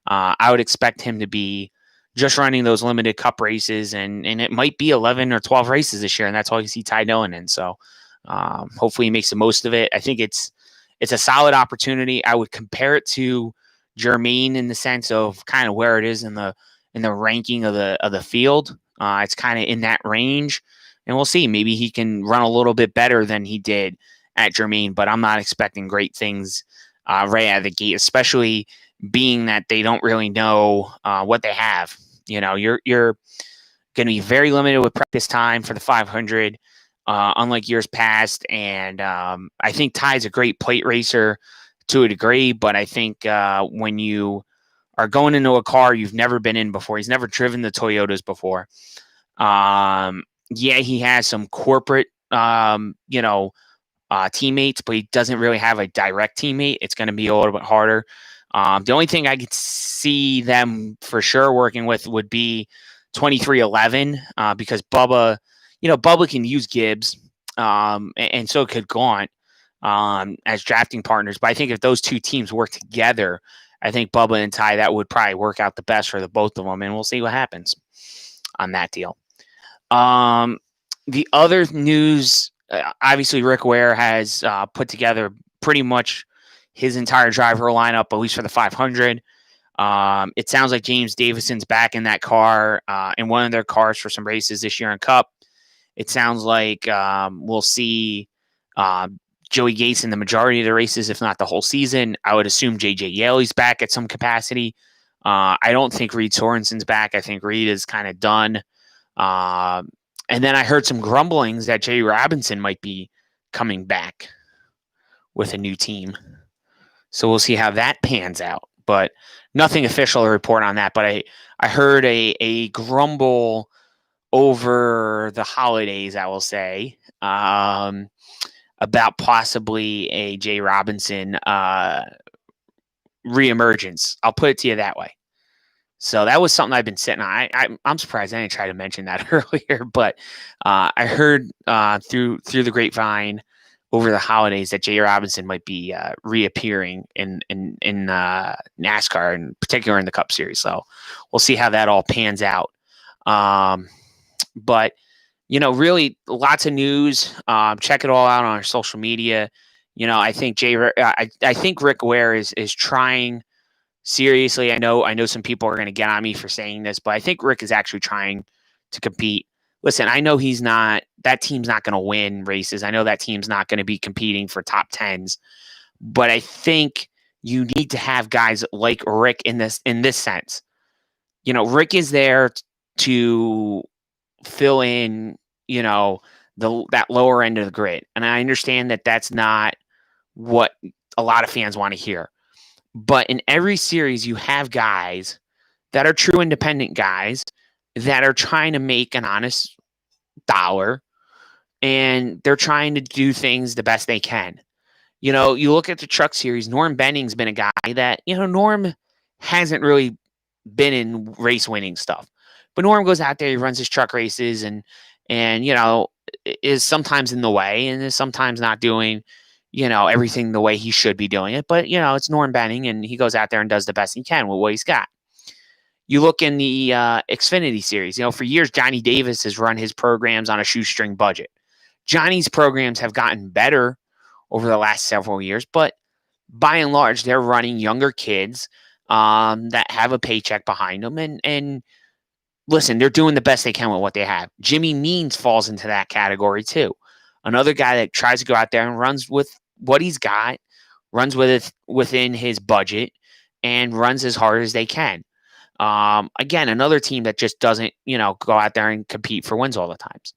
I would expect him to be just running those limited Cup races, and it might be 11 or 12 races this year, and that's all you see Ty Dillon in. So hopefully he makes the most of it. I think it's a solid opportunity. I would compare it to Jermaine in the sense of kind of where it is in the ranking of the field. It's kind of in that range, and we'll see. Maybe he can run a little bit better than he did at Germain, but I'm not expecting great things right out of the gate, especially being that they don't really know what they have. You're going to be very limited with practice time for the 500, unlike years past. And I think Ty's a great plate racer to a degree, but I think when you are going into a car you've never been in before, he's never driven the Toyotas before. Yeah, he has some corporate, teammates, but he doesn't really have a direct teammate. It's going to be a little bit harder. The only thing I could see them for sure working with would be 2311, because Bubba can use Gibbs, and so could Gaunt as drafting partners. But I think if those two teams work together, I think Bubba and Ty, that would probably work out the best for the both of them, and we'll see what happens on that deal. The other news, obviously, Rick Ware has put together pretty much his entire driver lineup, at least for the 500. It sounds like James Davison's back in that car, in one of their cars for some races this year in Cup. It sounds like we'll see Joey Gates in the majority of the races, if not the whole season. I would assume J.J. Yaley's back at some capacity. I don't think Reed Sorensen's back. I think Reed is kind of done. And then I heard some grumblings that Jay Robinson might be coming back with a new team. So we'll see how that pans out. But nothing official to report on that. But I heard a grumble over the holidays, I will say, about possibly a Jay Robinson reemergence. I'll put it to you that way. So that was something I've been sitting on. I'm surprised I didn't try to mention that earlier, but I heard through the grapevine over the holidays that Jay Robinson might be reappearing in NASCAR, in particular in the Cup Series. So we'll see how that all pans out. But really lots of news. Check it all out on our social media. I think I think Rick Ware is trying. Seriously, I know some people are going to get on me for saying this, but I think Rick is actually trying to compete. Listen, I know that team's not going to win races. I know that team's not going to be competing for top 10s, but I think you need to have guys like Rick in this sense. Rick is there to fill in, that lower end of the grid. And I understand that that's not what a lot of fans want to hear. But in every series, you have guys that are true independent guys that are trying to make an honest dollar, and they're trying to do things the best they can. You look at the truck series, Norm Benning's been a guy that, Norm hasn't really been in race winning stuff. But Norm goes out there, he runs his truck races and is sometimes in the way and is sometimes not doing everything the way he should be doing it. But, it's Norm Benning, and he goes out there and does the best he can with what he's got. You look in the Xfinity series, for years, Johnny Davis has run his programs on a shoestring budget. Johnny's programs have gotten better over the last several years, but by and large, they're running younger kids that have a paycheck behind them. And listen, they're doing the best they can with what they have. Jimmy Means falls into that category too. Another guy that tries to go out there and runs with what he's got, runs with it within his budget, and runs as hard as they can. Again, another team that just doesn't, go out there and compete for wins all the times.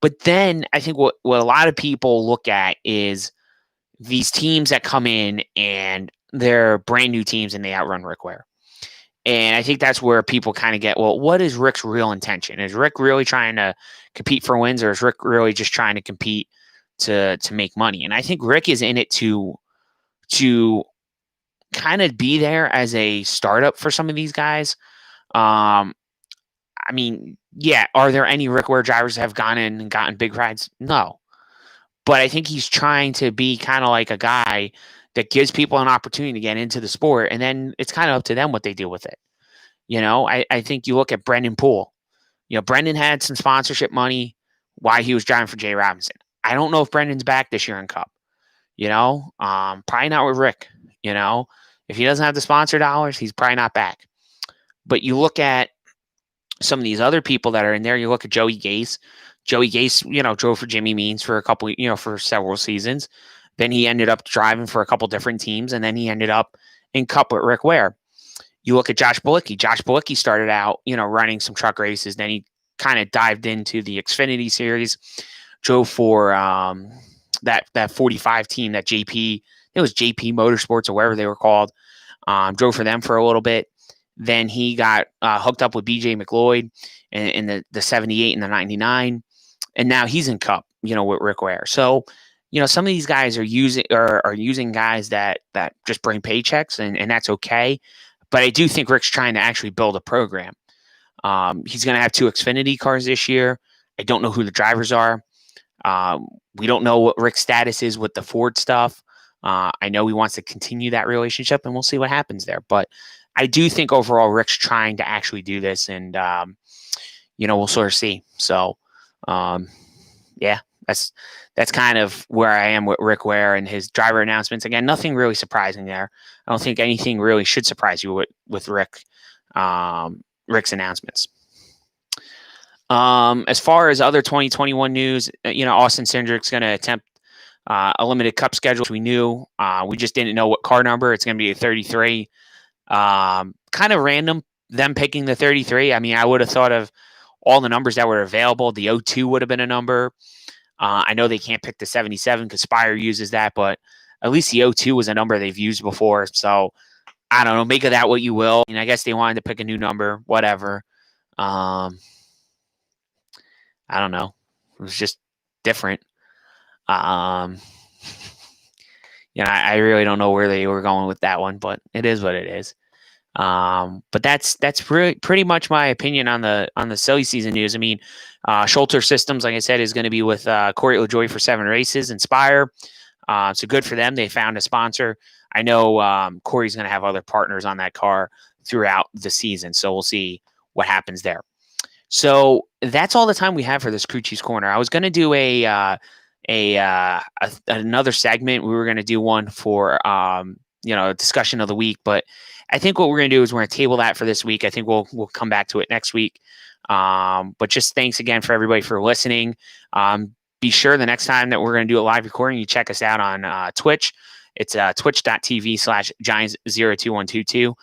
But then I think what a lot of people look at is these teams that come in and they're brand new teams and they outrun Rick Ware. And I think that's where people kind of get, well, what is Rick's real intention? Is Rick really trying to compete for wins, or is Rick really just trying to compete to make money? And I think Rick is in it to kind of be there as a startup for some of these guys. I mean, yeah, are there any Rick Ware drivers that have gone in and gotten big rides? No. But I think he's trying to be kind of like a guy that gives people an opportunity to get into the sport, and then it's kind of up to them what they do with it. I think you look at Brendan Poole. Brendan had some sponsorship money while he was driving for Jay Robinson. I don't know if Brendan's back this year in Cup. Probably not with Rick. If he doesn't have the sponsor dollars, he's probably not back. But you look at some of these other people that are in there. You look at Joey Gase. Joey Gase, drove for Jimmy Means for for several seasons. Then he ended up driving for a couple different teams, and then he ended up in Cup with Rick Ware. You look at Josh Bilicki. Josh Bilicki started out, running some truck races. Then he kind of dived into the Xfinity series, drove for that 45 team, that JP. It was JP Motorsports or whatever they were called. Drove for them for a little bit. Then he got hooked up with BJ McLeod in the 78 and the 99. And now he's in Cup, with Rick Ware. So, some of these guys are using guys that just bring paychecks, and that's okay. But I do think Rick's trying to actually build a program. He's going to have 2 Xfinity cars this year. I don't know who the drivers are. We don't know what Rick's status is with the Ford stuff. I know he wants to continue that relationship, and we'll see what happens there. But I do think overall Rick's trying to actually do this, and we'll sort of see. So, that's kind of where I am with Rick Ware and his driver announcements. Again, nothing really surprising there. I don't think anything really should surprise you with Rick's announcements. As far as other 2021 news, Austin Cindric's going to attempt a limited Cup schedule, which we knew. We just didn't know what car number. It's going to be a 33. Kind of random them picking the 33. I mean, I would have thought of all the numbers that were available. The 02 would have been a number. I know they can't pick the 77 because Spire uses that, but at least the 02 was a number they've used before. So I don't know. Make of that what you will. I guess they wanted to pick a new number, whatever. I don't know. It was just different. I really don't know where they were going with that one, but it is what it is. But that's pretty much my opinion on the silly season news. I mean, Schulter Systems, like I said, is going to be with Corey LaJoie for 7 races. Inspire, so good for them. They found a sponsor. I know Corey's going to have other partners on that car throughout the season, so we'll see what happens there. So that's all the time we have for this Crew Chief's Corner. I was going to do another segment. We were going to do one for discussion of the week, but I think what we're going to do is we're going to table that for this week. I think we'll come back to it next week. But just thanks again for everybody for listening. Be sure the next time that we're going to do a live recording, you check us out on Twitch. It's twitch.tv/Giants02122.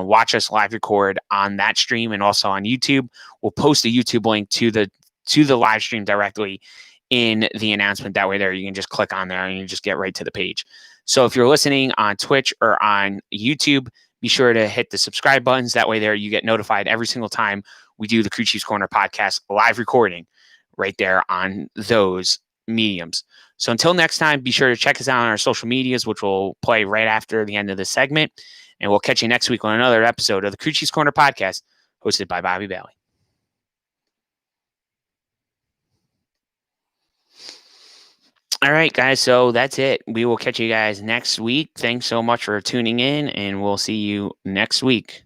Watch us live record on that stream and also on YouTube. We'll post a YouTube link to the live stream directly in the announcement. That way there you can just click on there and you just get right to the page. So if you're listening on Twitch or on YouTube, be sure to hit the subscribe buttons. That way there you get notified every single time we do the Crew Chief's Corner podcast live recording right there on those mediums. So until next time, be sure to check us out on our social medias, which will play right after the end of this segment. And we'll catch you next week on another episode of the Crew Chief's Corner podcast hosted by Bobby Bailey. All right, guys. So that's it. We will catch you guys next week. Thanks so much for tuning in, and we'll see you next week.